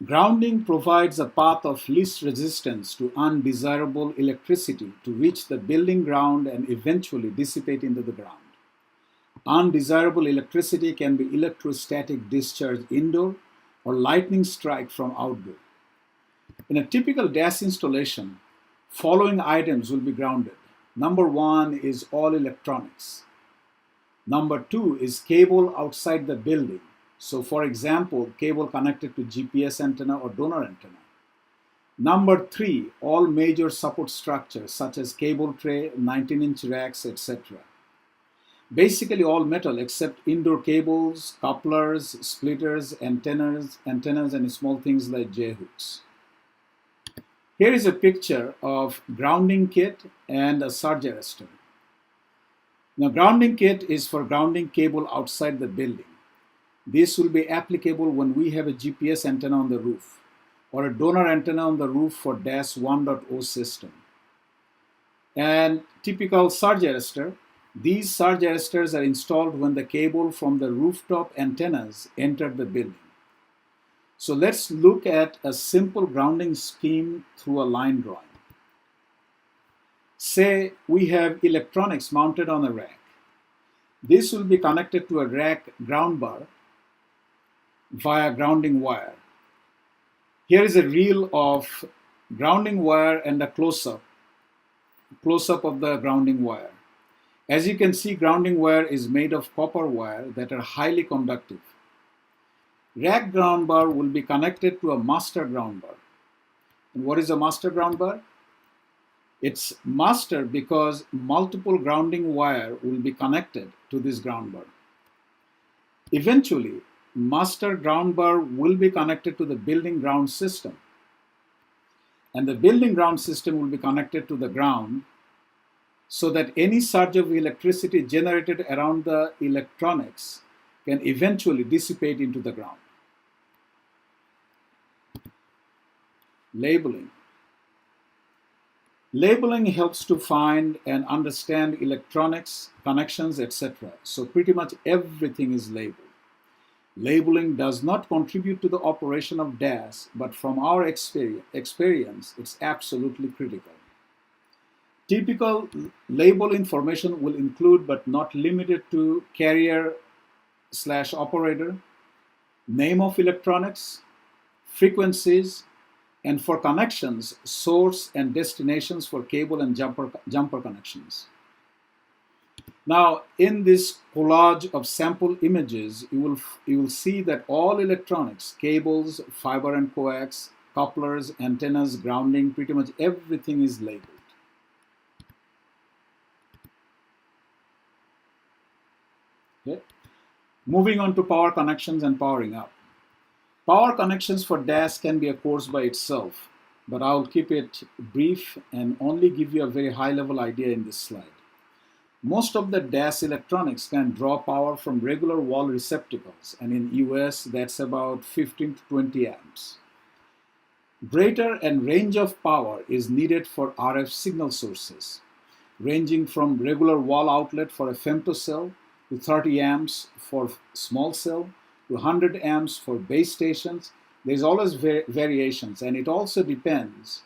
Grounding provides a path of least resistance to undesirable electricity to reach the building ground and eventually dissipate into the ground. Undesirable electricity can be electrostatic discharge indoor or lightning strike from outdoor. In a typical DAS installation, following items will be grounded. Number one is all electronics. Number two is cable outside the building. So, for example, cable connected to GPS antenna or donor antenna. Number three, all major support structures such as cable tray, 19-inch racks, etc. Basically all metal except indoor cables, couplers, splitters, antennas, and small things like J-hooks. Here is a picture of grounding kit and a surge arrestor. Now, grounding kit is for grounding cable outside the building. This will be applicable when we have a GPS antenna on the roof or a donor antenna on the roof for DAS 1.0 system. And typical surge arrestor, these surge arresters are installed when the cable from the rooftop antennas enter the building. So let's look at a simple grounding scheme through a line drawing. Say we have electronics mounted on a rack. This will be connected to a rack ground bar via grounding wire. Here is a reel of grounding wire and a close-up of the grounding wire. As you can see, grounding wire is made of copper wire that are highly conductive. Rack ground bar will be connected to a master ground bar. And what is a master ground bar? It's master because multiple grounding wire will be connected to this ground bar. Eventually, master ground bar will be connected to the building ground system. And the building ground system will be connected to the ground so that any surge of electricity generated around the electronics can eventually dissipate into the ground. Labeling. Labeling helps to find and understand electronics, connections, etc. So pretty much everything is labeled. Labeling does not contribute to the operation of DAS, but from our experience, it's absolutely critical. Typical label information will include but not limited to carrier/operator, name of electronics, frequencies, and for connections, source and destinations for cable and jumper connections. Now, in this collage of sample images, you will see that all electronics, cables, fiber and coax, couplers, antennas, grounding, pretty much everything is labeled. Okay. Moving on to power connections and powering up. Power connections for DAS can be a course by itself, but I'll keep it brief and only give you a very high-level idea in this slide. Most of the DAS electronics can draw power from regular wall receptacles, and in US that's about 15 to 20 amps. Greater and range of power is needed for RF signal sources, ranging from regular wall outlet for a femtocell to 30 amps for small cell to 100 amps for base stations. There's always variations, and it also depends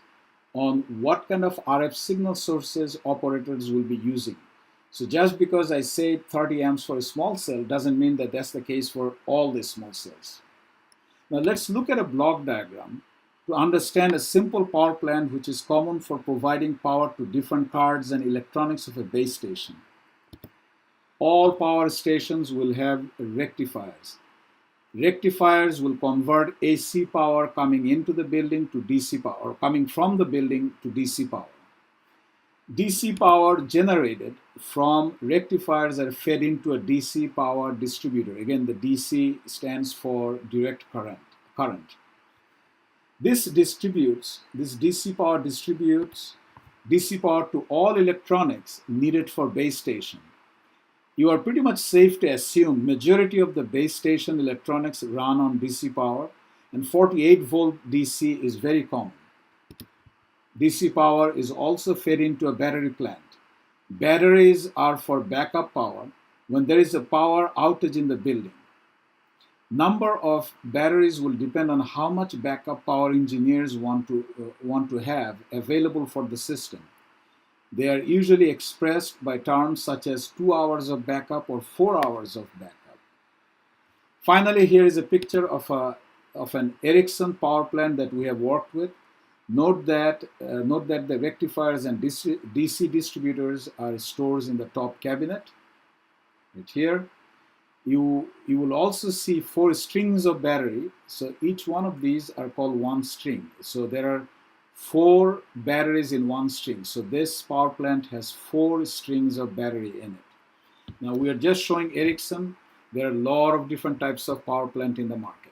on what kind of RF signal sources operators will be using. So just because I say 30 amps for a small cell doesn't mean that that's the case for all the small cells. Now let's look at a block diagram to understand a simple power plant which is common for providing power to different cards and electronics of a base station. All power stations will have rectifiers. Rectifiers will convert AC power coming into the building to DC power, or coming from the building to DC power. DC power generated from rectifiers are fed into a DC power distributor. Again, the DC stands for direct current. This DC power distributes DC power to all electronics needed for base station. You are pretty much safe to assume majority of the base station electronics run on DC power, and 48 volt DC is very common. DC power is also fed into a battery plant. Batteries are for backup power when there is a power outage in the building. Number of batteries will depend on how much backup power engineers want to have available for the system. They are usually expressed by terms such as 2 hours of backup or 4 hours of backup. Finally, here is a picture of an Ericsson power plant that we have worked with. Note that the rectifiers and DC distributors are stored in the top cabinet, right here. You will also see 4 strings of battery. So each one of these are called one string. So there are 4 batteries in one string. So this power plant has 4 strings of battery in it. Now we are just showing Ericsson. There are a lot of different types of power plant in the market.